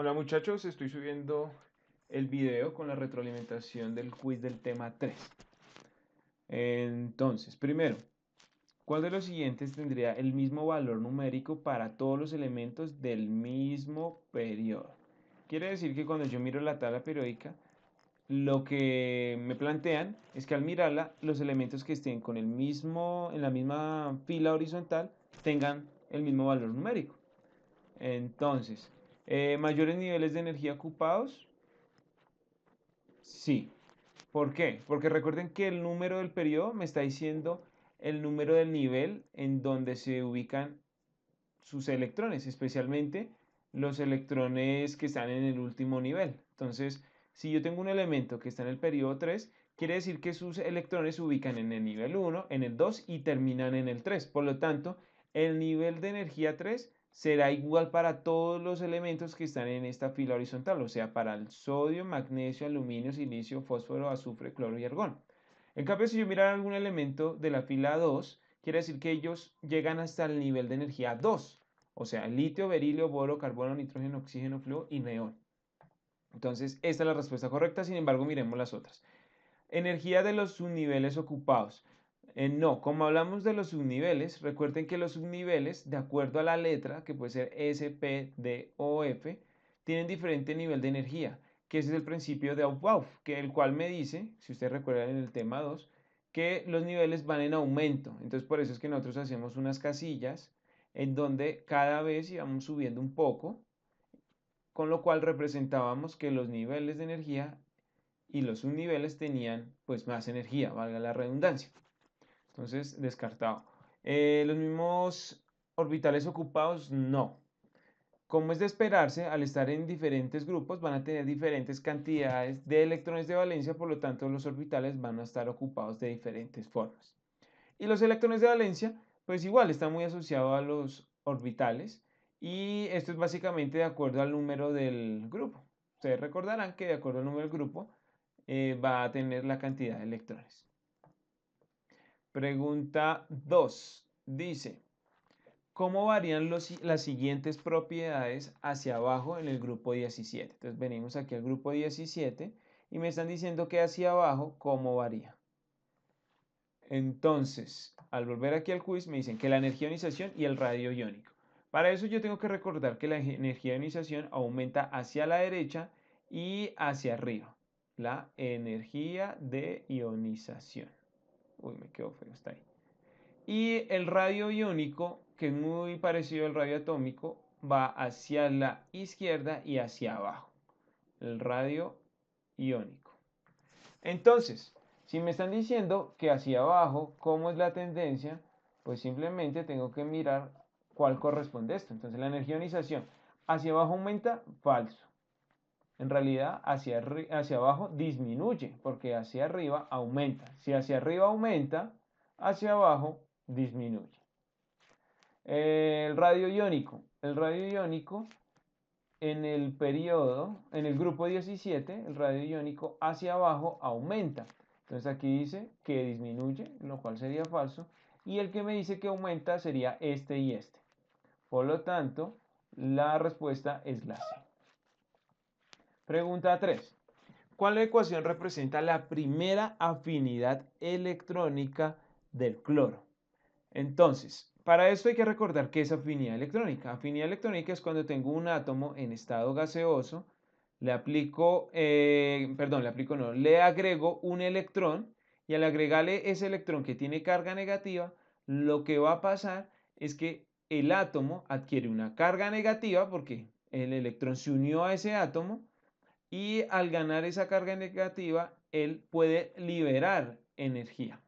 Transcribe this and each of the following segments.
Hola muchachos, estoy subiendo el video con la retroalimentación del quiz del tema 3. Entonces, primero, ¿cuál de los siguientes tendría el mismo valor numérico para todos los elementos del mismo periodo? Quiere decir que cuando yo miro la tabla periódica, lo que me plantean es que al mirarla, los elementos que estén con el mismo, en la misma fila horizontal tengan el mismo valor numérico. Entonces, mayores niveles de energía ocupados, sí. ¿Por qué? Porque recuerden que el número del periodo me está diciendo el número del nivel en donde se ubican sus electrones, especialmente los electrones que están en el último nivel. Entonces, si yo tengo un elemento que está en el periodo 3, quiere decir que sus electrones se ubican en el nivel 1, en el 2 y terminan en el 3. Por lo tanto, el nivel de energía 3 será igual para todos los elementos que están en esta fila horizontal, o sea, para el sodio, magnesio, aluminio, silicio, fósforo, azufre, cloro y argón. En cambio, si yo mirara algún elemento de la fila 2, quiere decir que ellos llegan hasta el nivel de energía 2, o sea, litio, berilio, boro, carbono, nitrógeno, oxígeno, flúor y neón. Entonces, esta es la respuesta correcta, sin embargo, miremos las otras. Energía de los subniveles ocupados. No, como hablamos de los subniveles, recuerden que los subniveles, de acuerdo a la letra, que puede ser S, P, D o F, tienen diferente nivel de energía, que ese es el principio de Aufbau, que el cual me dice, si ustedes recuerdan en el tema 2, que los niveles van en aumento. Entonces, por eso es que nosotros hacemos unas casillas en donde cada vez íbamos subiendo un poco, con lo cual representábamos que los niveles de energía y los subniveles tenían pues más energía, valga la redundancia. Entonces, descartado. Los mismos orbitales ocupados, no. Como es de esperarse, al estar en diferentes grupos van a tener diferentes cantidades de electrones de valencia, por lo tanto los orbitales van a estar ocupados de diferentes formas. Y los electrones de valencia, pues igual, están muy asociados a los orbitales y esto es básicamente de acuerdo al número del grupo. Ustedes recordarán que de acuerdo al número del grupo va a tener la cantidad de electrones. Pregunta 2. Dice, ¿cómo varían las siguientes propiedades hacia abajo en el grupo 17? Entonces venimos aquí al grupo 17 y me están diciendo que hacia abajo, ¿cómo varía? Entonces, al volver aquí al quiz, me dicen que la energía de ionización y el radio iónico. Para eso yo tengo que recordar que la energía de ionización aumenta hacia la derecha y hacia arriba. La energía de ionización. Uy, me quedó feo, está ahí. Y el radio iónico, que es muy parecido al radio atómico, va hacia la izquierda y hacia abajo. El radio iónico. Entonces, si me están diciendo que hacia abajo, ¿cómo es la tendencia? Pues simplemente tengo que mirar cuál corresponde a esto. Entonces, la energía de ionización hacia abajo aumenta, falso. En realidad, hacia abajo disminuye, porque hacia arriba aumenta. Si hacia arriba aumenta, hacia abajo disminuye. El radio iónico. El radio iónico en el periodo, en el grupo 17, el radio iónico hacia abajo aumenta. Entonces aquí dice que disminuye, lo cual sería falso. Y el que me dice que aumenta sería este y este. Por lo tanto, la respuesta es la C. Pregunta 3. ¿Cuál ecuación representa la primera afinidad electrónica del cloro? Entonces, para esto hay que recordar qué es afinidad electrónica. Afinidad electrónica es cuando tengo un átomo en estado gaseoso, le aplico, no, le agrego un electrón y al agregarle ese electrón que tiene carga negativa, lo que va a pasar es que el átomo adquiere una carga negativa porque el electrón se unió a ese átomo y al ganar esa carga negativa, él puede liberar energía.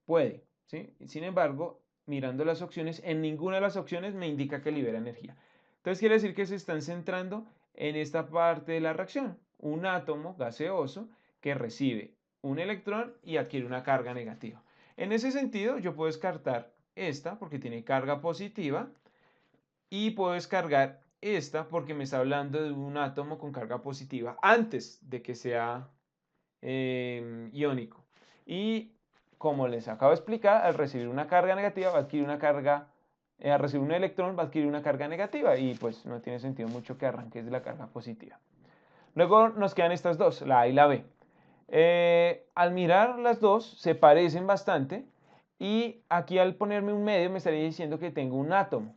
Puede, ¿sí? Sin embargo, mirando las opciones, en ninguna de las opciones me indica que libera energía. Entonces quiere decir que se están centrando en esta parte de la reacción. Un átomo gaseoso que recibe un electrón y adquiere una carga negativa. En ese sentido, yo puedo descartar esta porque tiene carga positiva y puedo descargar esta porque me está hablando de un átomo con carga positiva antes de que sea iónico. Y como les acabo de explicar, al recibir una carga negativa va a adquirir una carga al recibir un electrón va a adquirir una carga negativa y pues no tiene sentido mucho que arranque desde la carga positiva. Luego nos quedan estas dos, la A y la B. Al mirar las dos se parecen bastante y aquí al ponerme un medio me estaría diciendo que tengo un átomo,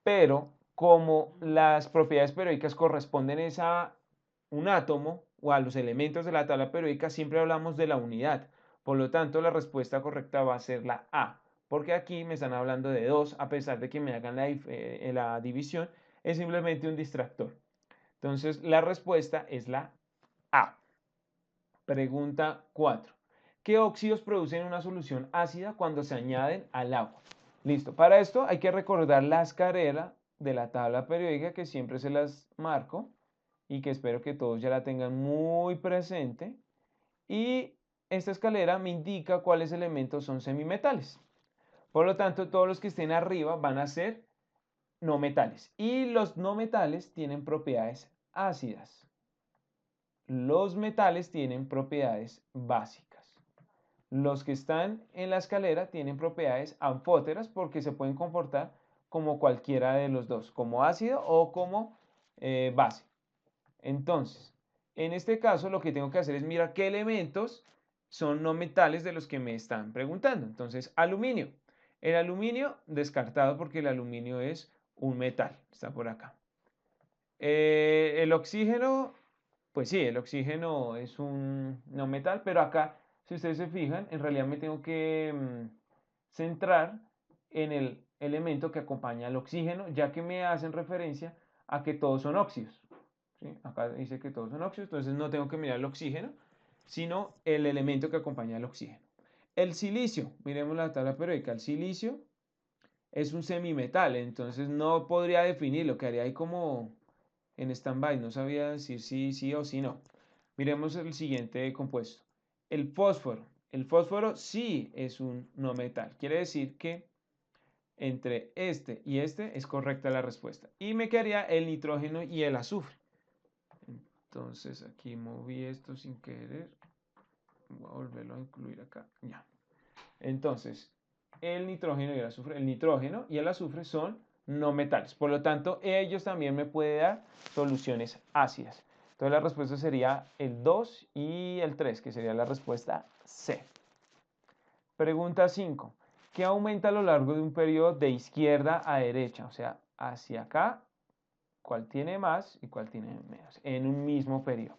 pero como las propiedades periódicas corresponden a un átomo o a los elementos de la tabla periódica, siempre hablamos de la unidad. Por lo tanto, la respuesta correcta va a ser la A, porque aquí me están hablando de 2, a pesar de que me hagan la división, es simplemente un distractor. Entonces, la respuesta es la A. Pregunta 4. ¿Qué óxidos producen una solución ácida cuando se añaden al agua? Listo. Para esto hay que recordar la escalera de la tabla periódica que siempre se las marco y que espero que todos ya la tengan muy presente. Y esta escalera me indica cuáles elementos son semimetales. Por lo tanto, todos los que estén arriba van a ser no metales. Y los no metales tienen propiedades ácidas. Los metales tienen propiedades básicas. Los que están en la escalera tienen propiedades anfóteras porque se pueden comportar como cualquiera de los dos, como ácido o como base. Entonces, en este caso lo que tengo que hacer es mirar qué elementos son no metales de los que me están preguntando. Entonces, aluminio. El aluminio descartado porque el aluminio es un metal, está por acá. El oxígeno, pues sí, el oxígeno es un no metal, pero acá, si ustedes se fijan, en realidad me tengo que centrar en el elemento que acompaña al oxígeno, ya que me hacen referencia a que todos son óxidos. ¿Sí? Acá dice que todos son óxidos, entonces no tengo que mirar el oxígeno, sino el elemento que acompaña al oxígeno. El silicio, miremos la tabla periódica, el silicio es un semimetal, entonces no podría definirlo, quedaría ahí como en stand-by, no sabía decir si sí o si no. Miremos el siguiente compuesto. El fósforo. El fósforo sí es un no metal. Quiere decir que entre este y este es correcta la respuesta. Y me quedaría el nitrógeno y el azufre. Entonces aquí moví esto sin querer. Voy a volverlo a incluir acá. Ya. Entonces, el nitrógeno y el azufre. El nitrógeno y el azufre son no metales. Por lo tanto, ellos también me pueden dar soluciones ácidas. Entonces la respuesta sería el 2 y el 3, que sería la respuesta C. Pregunta 5. ¿Qué aumenta a lo largo de un periodo de izquierda a derecha? O sea, hacia acá, ¿cuál tiene más y cuál tiene menos? En un mismo periodo.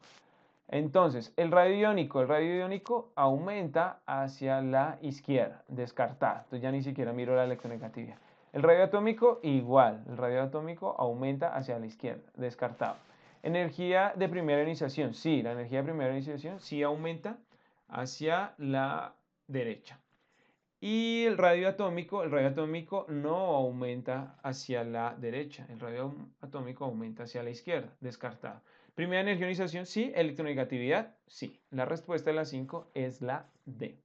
Entonces, el radio iónico aumenta hacia la izquierda, descartado. Entonces ya ni siquiera miro la electronegatividad. El radio atómico igual, el radio atómico aumenta hacia la izquierda, descartado. Energía de primera iniциación, sí, la energía de primera iniciación sí aumenta hacia la derecha. Y el radio atómico no aumenta hacia la derecha, el radio atómico aumenta hacia la izquierda, descartado. Primera energionización, sí. Electronegatividad, sí. La respuesta de la 5 es la D.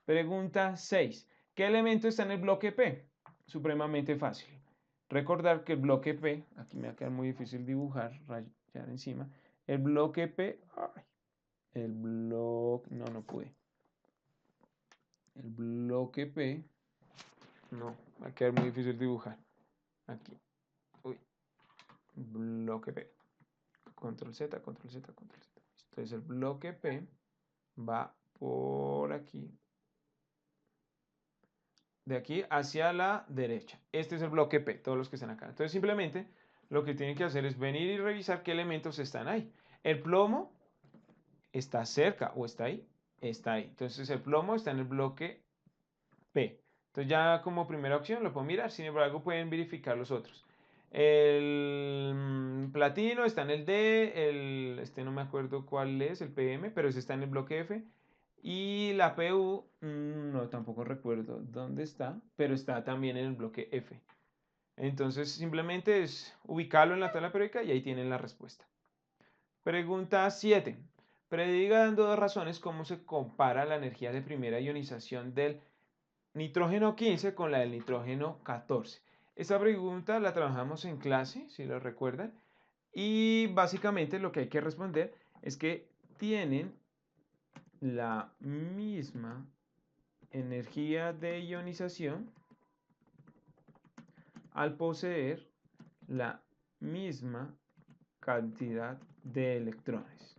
Pregunta 6. ¿Qué elemento está en el bloque P? Supremamente fácil. Recordar que el bloque P, aquí me va a quedar muy difícil dibujar, rayar encima. El bloque P, no pude. El bloque P, no, va a quedar muy difícil dibujar. Aquí, uy, bloque P. Control Z, control Z, control Z. Entonces el bloque P va por aquí. De aquí hacia la derecha. Este es el bloque P, todos los que están acá. Entonces simplemente lo que tienen que hacer es venir y revisar qué elementos están ahí. El plomo está cerca o está ahí. Está ahí. Entonces el plomo está en el bloque P. Entonces ya como primera opción lo puedo mirar. Sin embargo pueden verificar los otros. El platino está en el D, este no me acuerdo cuál es, el PM, pero ese está en el bloque F. Y la PU, no, tampoco recuerdo dónde está, pero está también en el bloque F. Entonces simplemente es ubicarlo en la tabla periódica y ahí tienen la respuesta. Pregunta 7. Prediga dando dos razones cómo se compara la energía de primera ionización del nitrógeno 15 con la del nitrógeno 14. Esta pregunta la trabajamos en clase, si lo recuerdan, y básicamente lo que hay que responder es que tienen la misma energía de ionización, al poseer la misma cantidad de electrones.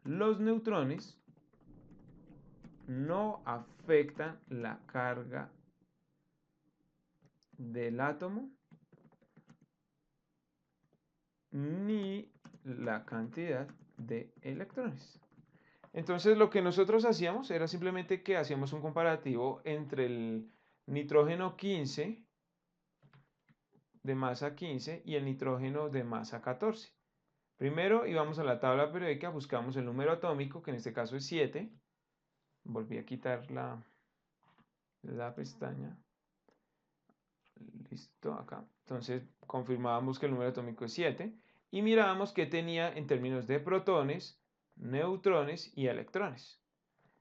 Los neutrones no afectan la carga del átomo ni la cantidad de electrones. Entonces lo que nosotros hacíamos era simplemente que hacíamos un comparativo entre el nitrógeno 15 de masa 15 y el nitrógeno de masa 14. Primero íbamos a la tabla periódica, buscamos el número atómico, que en este caso es 7. Volví a quitar la pestaña. Listo, acá. Entonces confirmábamos que el número atómico es 7 y mirábamos qué tenía en términos de protones, neutrones y electrones.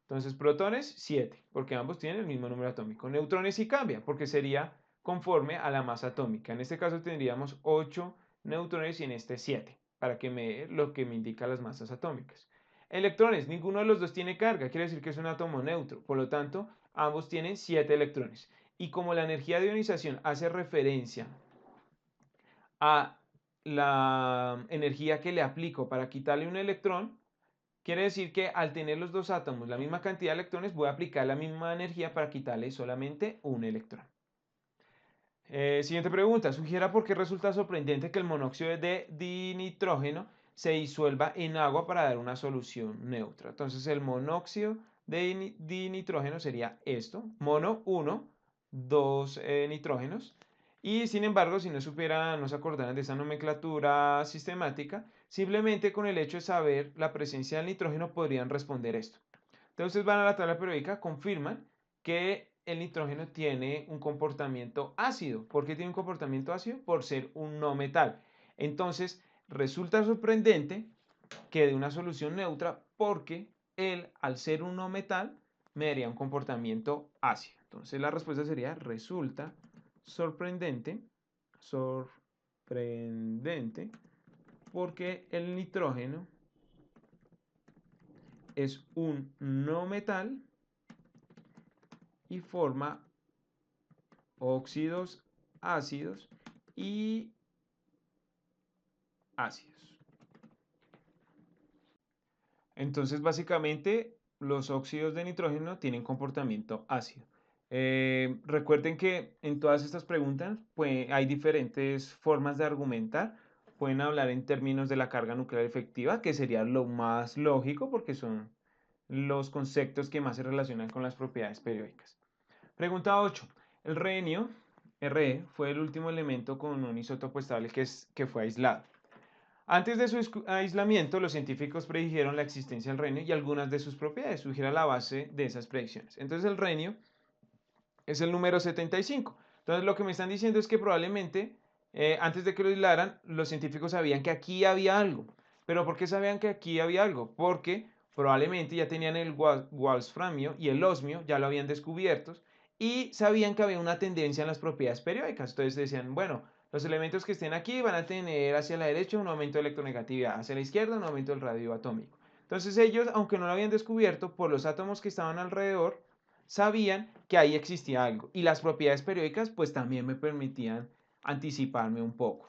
Entonces protones 7, porque ambos tienen el mismo número atómico. Neutrones sí cambia, porque sería conforme a la masa atómica. En este caso tendríamos 8 neutrones y en este 7, para que me dé lo que me indica las masas atómicas. Electrones, ninguno de los dos tiene carga, quiere decir que es un átomo neutro. Por lo tanto, ambos tienen 7 electrones. Y como la energía de ionización hace referencia a la energía que le aplico para quitarle un electrón, quiere decir que al tener los dos átomos la misma cantidad de electrones, voy a aplicar la misma energía para quitarle solamente un electrón. Siguiente pregunta. Sugiera por qué resulta sorprendente que el monóxido de dinitrógeno se disuelva en agua para dar una solución neutra. Entonces el monóxido de dinitrógeno sería esto. Mono 1, 2 nitrógenos. Y sin embargo, si no supieran, no se acordaran de esa nomenclatura sistemática, simplemente con el hecho de saber la presencia del nitrógeno podrían responder esto. Entonces van a la tabla periódica, confirman que el nitrógeno tiene un comportamiento ácido. ¿Por qué tiene un comportamiento ácido? Por ser un no metal. Entonces resulta sorprendente que dé una solución neutra porque él, al ser un no metal, me daría un comportamiento ácido. Entonces la respuesta sería resulta sorprendente porque el nitrógeno es un no metal y forma óxidos ácidos y ácidos. Entonces, básicamente, los óxidos de nitrógeno tienen comportamiento ácido. Recuerden que en todas estas preguntas pues, hay diferentes formas de argumentar. Pueden hablar en términos de la carga nuclear efectiva, que sería lo más lógico porque son los conceptos que más se relacionan con las propiedades periódicas. Pregunta 8. El rhenio, Re, fue el último elemento con un isótopo estable que fue aislado. Antes de su aislamiento, los científicos predijeron la existencia del renio y algunas de sus propiedades. Sugiere la base de esas predicciones. Entonces el renio es el número 75. Entonces lo que me están diciendo es que probablemente antes de que lo aislaran, los científicos sabían que aquí había algo. ¿Pero por qué sabían que aquí había algo? Porque probablemente ya tenían el wolframio y el osmio, ya lo habían descubierto y sabían que había una tendencia en las propiedades periódicas. Entonces decían, bueno, los elementos que estén aquí van a tener hacia la derecha un aumento de electronegatividad, hacia la izquierda un aumento del radio atómico. Entonces ellos, aunque no lo habían descubierto, por los átomos que estaban alrededor, sabían que ahí existía algo. Y las propiedades periódicas pues también me permitían anticiparme un poco.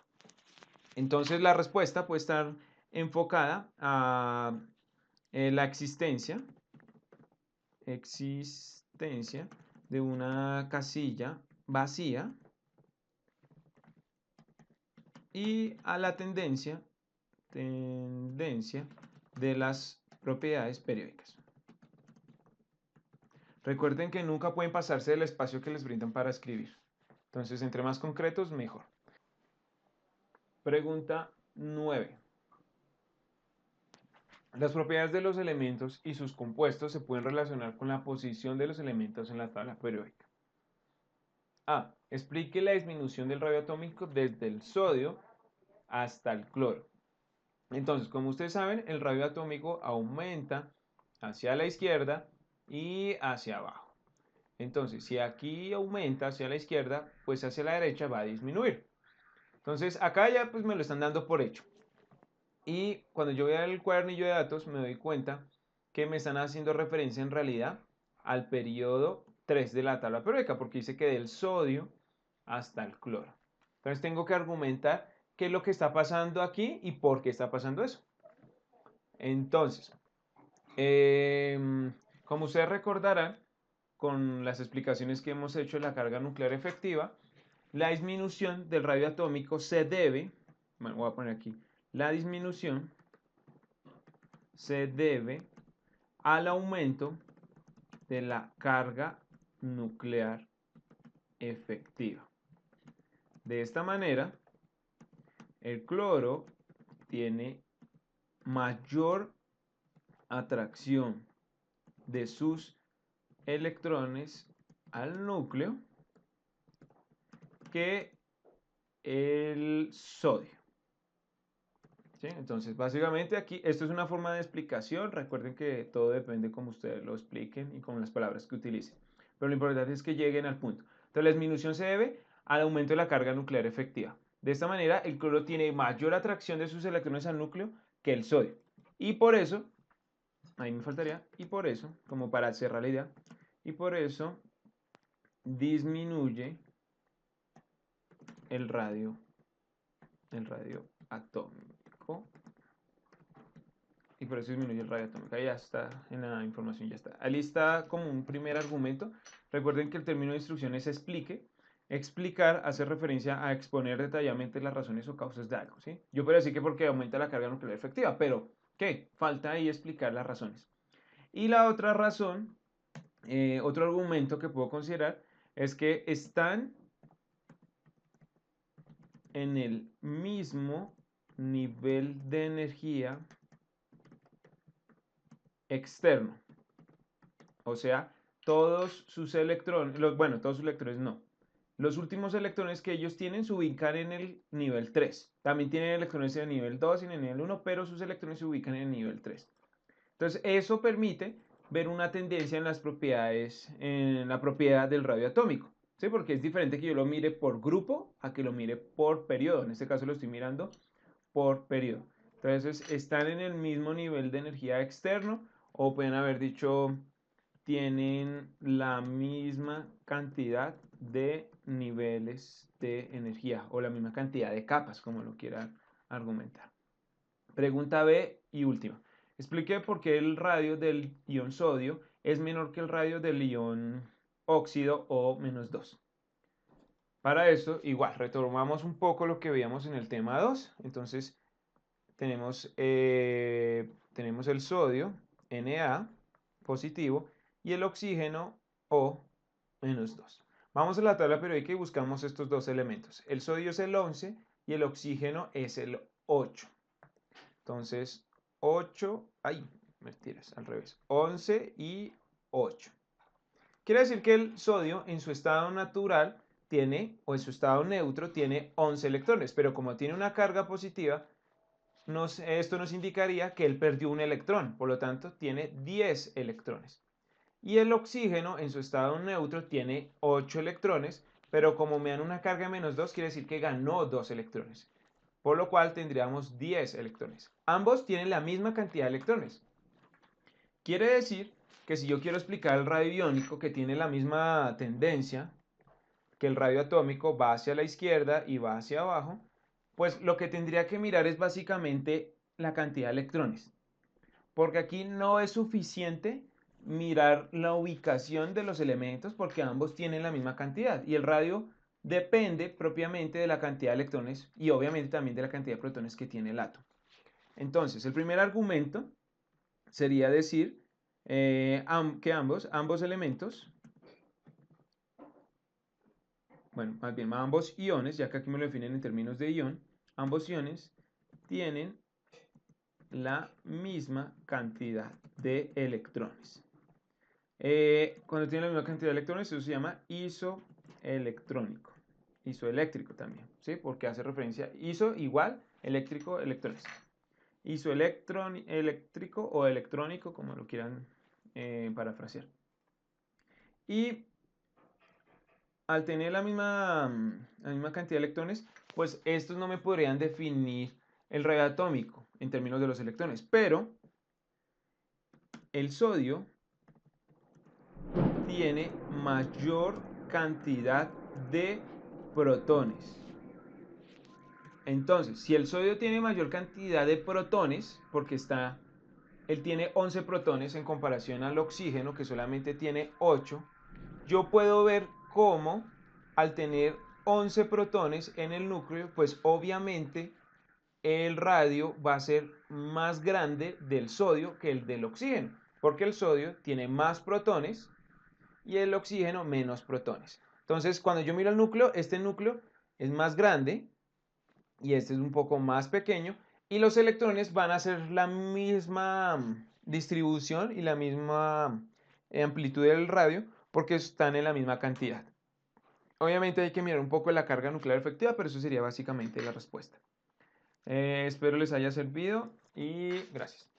Entonces la respuesta puede estar enfocada a la existencia de una casilla vacía y a la tendencia de las propiedades periódicas. Recuerden que nunca pueden pasarse del espacio que les brindan para escribir. Entonces, entre más concretos, mejor. Pregunta 9. Las propiedades de los elementos y sus compuestos se pueden relacionar con la posición de los elementos en la tabla periódica. A. Explique la disminución del radio atómico desde el sodio hasta el cloro. Entonces, como ustedes saben, el radio atómico aumenta hacia la izquierda y hacia abajo. Entonces, si aquí aumenta hacia la izquierda, pues hacia la derecha va a disminuir. Entonces, acá ya pues me lo están dando por hecho. Y cuando yo veo el cuadernillo de datos, me doy cuenta que me están haciendo referencia en realidad al periodo 3 de la tabla periódica, porque dice que del sodio hasta el cloro. Entonces tengo que argumentar qué es lo que está pasando aquí y por qué está pasando eso. Entonces, como ustedes recordarán, con las explicaciones que hemos hecho de la carga nuclear efectiva, la disminución del radio atómico se debe, bueno, voy a poner aquí, la disminución se debe al aumento de la carga nuclear efectiva. De esta manera, el cloro tiene mayor atracción de sus electrones al núcleo que el sodio. ¿Sí? Entonces, básicamente aquí, esto es una forma de explicación. Recuerden que todo depende cómo ustedes lo expliquen y con las palabras que utilicen. Pero lo importante es que lleguen al punto. Entonces, la disminución se debe al aumento de la carga nuclear efectiva. De esta manera, el cloro tiene mayor atracción de sus electrones al núcleo que el sodio. Y por eso, ahí me faltaría, y por eso, como para cerrar la idea, y por eso disminuye el radio atómico. Y por eso disminuye el radio atómico. Ahí ya está, en la información ya está. Ahí está como un primer argumento. Recuerden que el término de instrucción es explique. Explicar hace referencia a exponer detalladamente las razones o causas de algo, ¿sí? Yo puedo decir que porque aumenta la carga nuclear efectiva, pero ¿qué? Falta ahí explicar las razones. Y la otra razón, otro argumento que puedo considerar es que están en el mismo nivel de energía externo. O sea, todos sus electrones, bueno, todos sus electrones no. Los últimos electrones que ellos tienen se ubican en el nivel 3. También tienen electrones en el nivel 2 y en el nivel 1, pero sus electrones se ubican en el nivel 3. Entonces, eso permite ver una tendencia en las propiedades, en la propiedad del radio atómico. ¿Sí? Porque es diferente que yo lo mire por grupo a que lo mire por periodo. En este caso lo estoy mirando por periodo. Entonces, están en el mismo nivel de energía externo o pueden haber dicho tienen la misma cantidad de niveles de energía o la misma cantidad de capas, como lo quieran argumentar. Pregunta B y última. Explique por qué el radio del ion sodio es menor que el radio del ion óxido o -2. Para esto, igual, retomamos un poco lo que veíamos en el tema 2. Entonces, tenemos el sodio, Na, positivo, y el oxígeno, O, -2. Vamos a la tabla periódica y buscamos estos dos elementos. El sodio es el 11 y el oxígeno es el 8. Entonces, 8, ay, mentiras, al revés, 11 y 8. Quiere decir que el sodio en su estado natural tiene, o en su estado neutro, tiene 11 electrones, pero como tiene una carga positiva, esto nos indicaría que él perdió un electrón, por lo tanto tiene 10 electrones. Y el oxígeno en su estado neutro tiene 8 electrones, pero como me dan una carga de -2, quiere decir que ganó 2 electrones, por lo cual tendríamos 10 electrones. Ambos tienen la misma cantidad de electrones. Quiere decir que si yo quiero explicar el radio iónico, que tiene la misma tendencia que el radio atómico, va hacia la izquierda y va hacia abajo, pues lo que tendría que mirar es básicamente la cantidad de electrones. Porque aquí no es suficiente mirar la ubicación de los elementos porque ambos tienen la misma cantidad y el radio depende propiamente de la cantidad de electrones y obviamente también de la cantidad de protones que tiene el átomo. Entonces, el primer argumento sería decir que ambos elementos, bueno, más bien ambos iones, ya que aquí me lo definen en términos de ion, ambos iones tienen la misma cantidad de electrones. Cuando tienen la misma cantidad de electrones, eso se llama isoelectrónico. Isoeléctrico también, ¿sí? Porque hace referencia iso igual, eléctrico, electrones. Isoeléctrico o electrónico, como lo quieran parafrasear. Y al tener la misma cantidad de electrones, pues estos no me podrían definir el radio atómico en términos de los electrones, pero el sodio tiene mayor cantidad de protones. Entonces, si el sodio tiene mayor cantidad de protones, porque él tiene 11 protones en comparación al oxígeno, que solamente tiene 8, yo puedo ver cómo al tener 11 protones en el núcleo, pues obviamente el radio va a ser más grande del sodio que el del oxígeno, porque el sodio tiene más protones y el oxígeno menos protones. Entonces, cuando yo miro el núcleo, este núcleo es más grande y este es un poco más pequeño, y los electrones van a hacer la misma distribución y la misma amplitud del radio porque están en la misma cantidad. Obviamente hay que mirar un poco la carga nuclear efectiva, pero eso sería básicamente la respuesta. Espero les haya servido y gracias.